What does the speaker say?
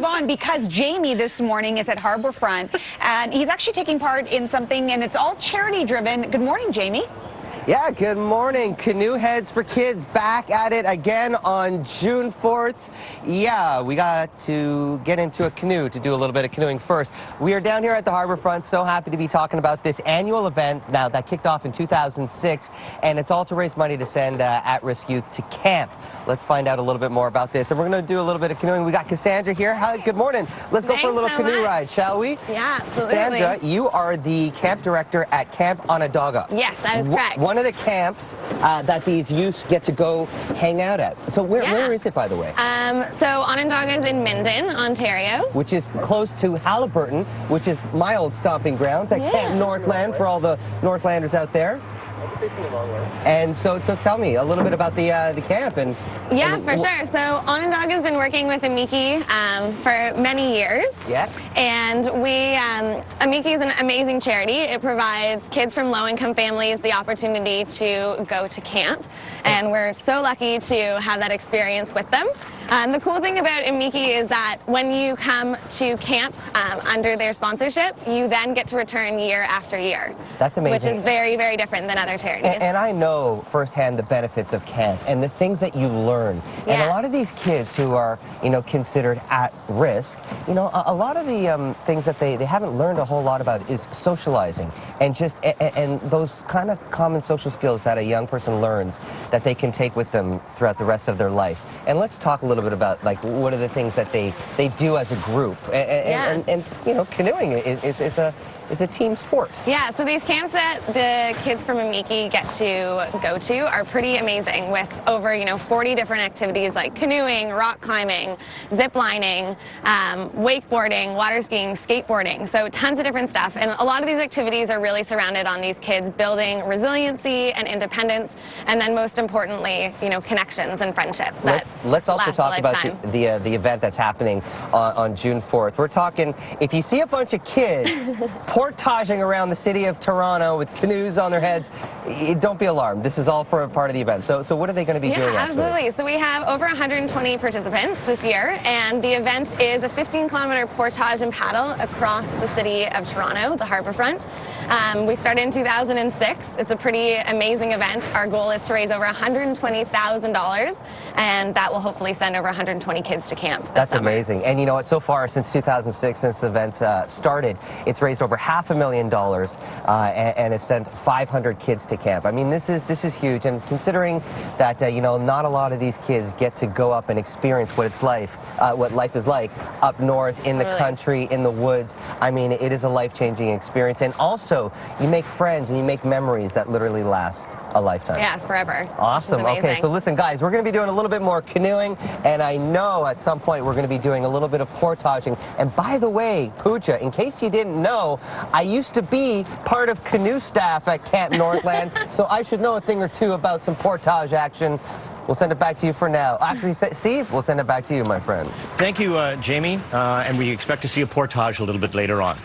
on because Jamie this morning is at Harbourfront, and he's actually taking part in something, and it's all charity driven. Good morning, Jamie. Yeah, good morning. Canoe Heads for Kids back at it again on June 4th. Yeah, we got to get into a canoe to do a little bit of canoeing first. We are down here at the Harbourfront, so happy to be talking about this annual event now that kicked off in 2006, and it's all to raise money to send at-risk youth to camp. Let's find out a little bit more about this, and we're going to do a little bit of canoeing. We got Cassandra here. Good morning. Let's go for a little canoe ride, shall we? Yeah, absolutely. Cassandra, you are the camp director at Camp Onondaga. Yes, that is correct. One of the camps that these youths get to go hang out at. So where is it, by the way? So Onondaga is in Minden, Ontario. Which is close to Haliburton, which is my old stomping grounds at Camp Northland for all the Northlanders out there. And so tell me a little bit about the camp. Yeah, for sure. So Onondaga has been working with Amici for many years. Yeah. And Amici is an amazing charity. It provides kids from low-income families the opportunity to go to camp. And we're so lucky to have that experience with them. The cool thing about Amici is that when you come to camp under their sponsorship, you then get to return year after year. That's amazing. Which is very, very different than other charities. And I know firsthand the benefits of camp and the things that you learn. Yeah. And a lot of these kids who are, considered at risk, a lot of the things that they haven't learned a whole lot about is socializing and and those kind of common social skills that a young person learns that they can take with them throughout the rest of their life. And let's talk a little bit about what are the things that they do as a group. And canoeing is a team sport. Yeah, so these camps that the kids from Amici get to go to are pretty amazing, with over 40 different activities like canoeing, rock climbing, zip lining, wakeboarding, water skiing, skateboarding. So tons of different stuff. And a lot of these activities are really surrounded on these kids building resiliency and independence, and then most importantly, connections and friendships. Let's also talk about the event that's happening on June 4th. We're talking, if you see a bunch of kids portaging around the city of Toronto with canoes on their heads, don't be alarmed. This is all for a part of the event. So what are they going to be doing? Yeah, absolutely. So we have over 120 participants this year, and the event is a 15-kilometer portage and paddle across the city of Toronto, the Harbourfront. We started in 2006. It's a pretty amazing event. Our goal is to raise over $120,000, and that will hopefully send over 120 kids to camp this That's summer. amazing. And you know what? So far, since 2006, since the event started, it's raised over $500,000 and it's sent 500 kids to camp. I mean, this is huge. And considering that not a lot of these kids get to go up and experience what life is like up north in the country, in the woods. I mean, it is a life-changing experience. And also, you make friends and you make memories that literally last a lifetime. Yeah, forever. Awesome. Okay, so listen, guys, we're going to be doing a little bit more canoeing, and I know at some point we're going to be doing a little bit of portaging. And by the way, Pooja, in case you didn't know, I used to be part of canoe staff at Camp Northland, so I should know a thing or two about some portage action. We'll send it back to you for now. Actually, Steve, we'll send it back to you, my friend. Thank you, Jamie, and we expect to see a portage a little bit later on.